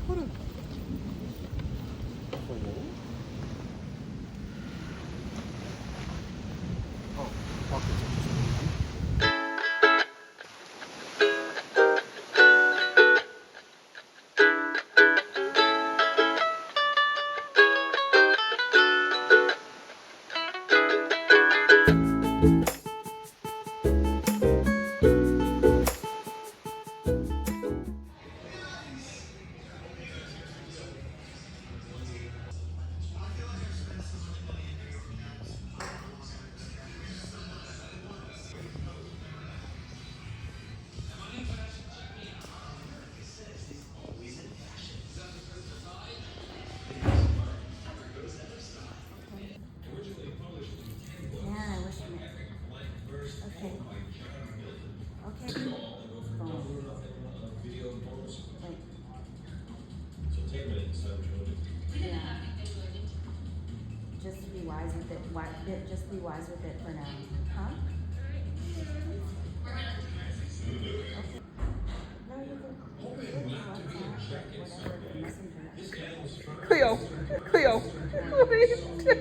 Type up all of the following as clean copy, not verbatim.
푸른. Just be wise with it. Just be wise with it for now. Huh? Okay. No, you can whatever the messenger. Cleo. Cleo. What are you doing?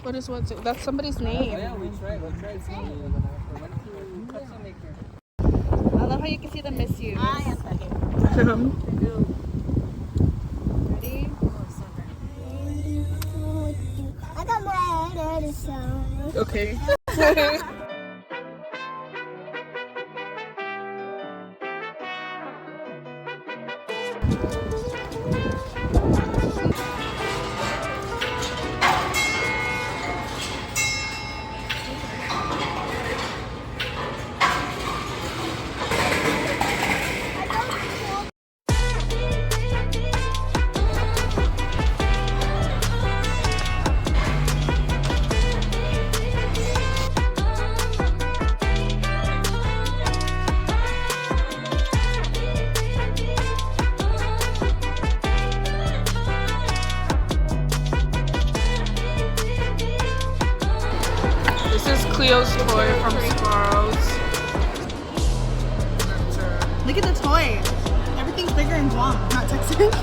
What is what's it? That's somebody's name. Yeah, we tried. I love how you can see the misuse. Ready? I got my head on the side. Okay. This is Cleo's toy from Sparrows. Look at the toy. Everything's bigger in Guam, not Texas.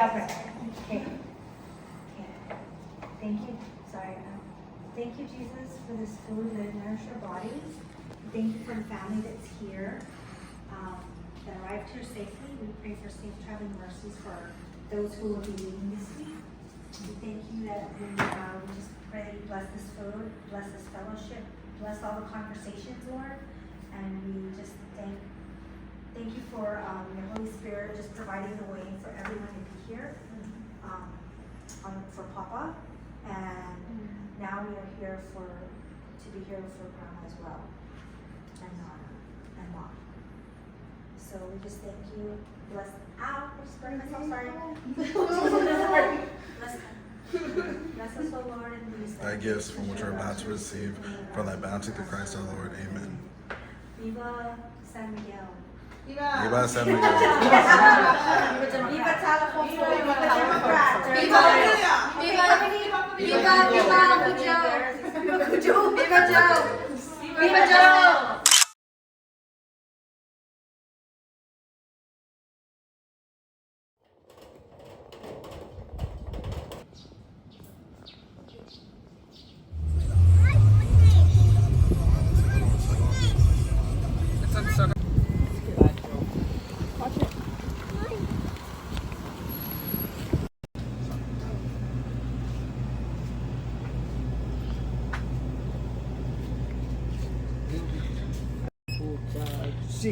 I'll pray. Okay. Thank you. Sorry. Thank you, Jesus, for this food that nourishes our bodies. Thank you for the family that's here, that arrived here safely. We pray for safe traveling mercies for those who will be leaving this week. We thank you that we just pray that you bless this food, bless this fellowship, bless all the conversations, Lord. And we just thank you for your Holy Spirit just providing the way for everyone to be here, for Papa. And now we are here to be here for Grandma as well, and Mom. So we just thank you. Bless. Ow! I just burned myself. Sorry. Bless us, O Lord, and these Thy gifts from which we're about to receive, from thy bounty through Christ our Lord. Amen. Viva San Miguel. Viva San Miguel. Viva California. Viva Joe. Viva Joe. Viva Joe. It's on Sunday.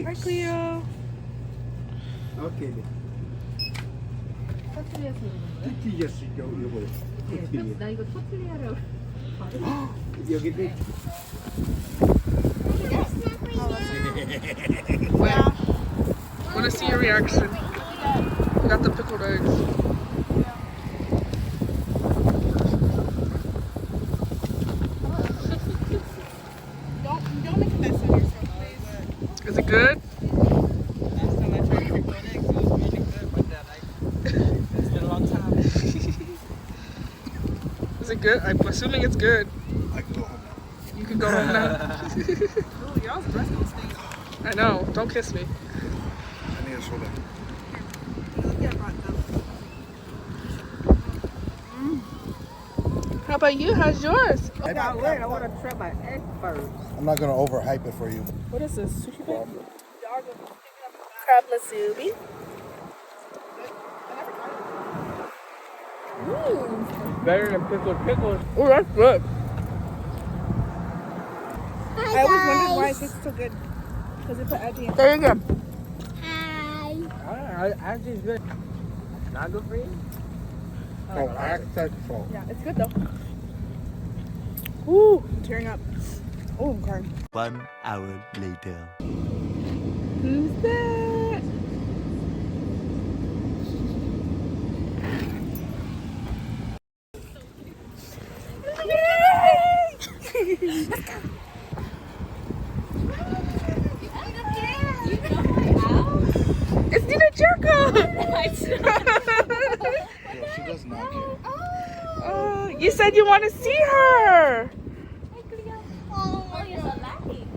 Hi, Cleo. Okay. 터트렸을까 이거 나 이거 터트리하려고. 여기 돼. Wow. Want to see your reaction. We got the pickled eggs. Don't make a mess of yourself, please. Is it good? Last time I tried pickled eggs, it was really good, but it's been a long time. Is it good? I'm assuming it's good. I can go home now. You can go home now. Oh, y'all's breath don't stink. I know. Don't kiss me. I need a soda. Yeah, brought them. How about you? How's yours? I want to try my egg first. I'm not going to overhype it for you. What is this? Sushi bowl? Crab lasubi. Better than pickled pickles. Oh, that's good. I always wondered why it tastes so good. Because they put Aggie in. There you go. Hi. Actually, it's good. Not good for you? Oh, accent salt. Yeah, it's good though. Ooh, I'm tearing up. Oh, I'm crying. 1 hour later. Who's that? It's Nina Jerko! Yeah, she does not care. Oh, you said you want to see her! Oh, you're so lucky.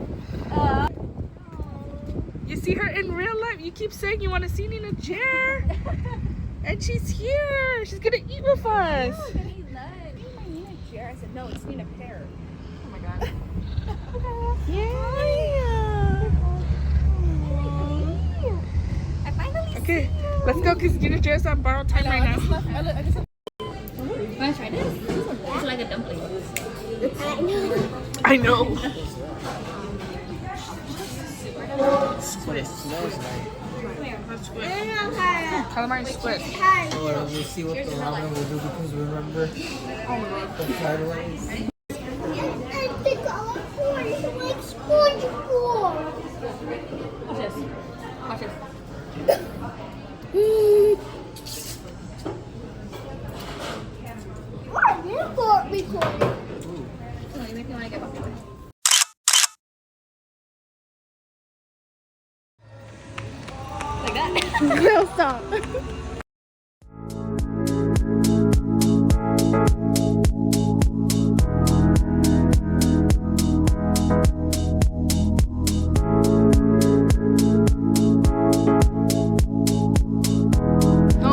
You see her in real life? You keep saying you want to see Nina Jer. And she's here. She's gonna eat with us. I said, no, it's Nina Pear. Oh my god. Yeah. I finally Okay, let's go because Nina Jer's on borrowed time right now. I just Wanna try this? It's like a dumpling. I know. It smells like. Calamari split. Or we'll see what the ramen will do because remember the fried rice. I think all of four is like SpongeBob. Watch this. Watch this. What? You got recording. Oh, you make me want to get back to it. Like that. no stop. No,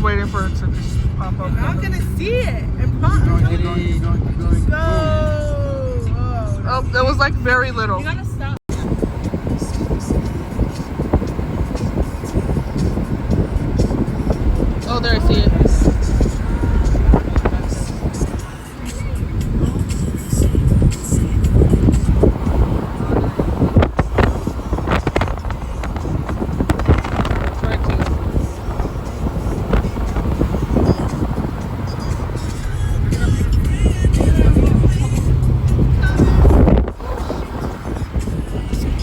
just waiting for it to just pop up. I'm gonna see it. And pop. Go. Oh, that was like very little. You gotta stop. Oh, there, I see it.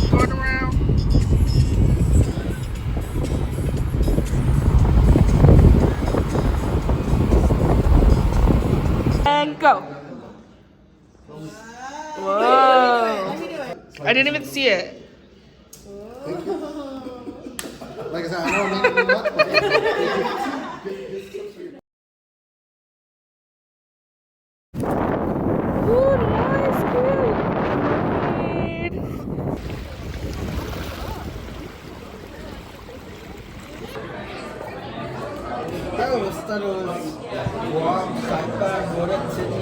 Going around. And go. Whoa. I didn't even see it. Like I said, I don't need to do much, but Ooh, nice, good. I always thought it was Guam, Saipan, Goran City.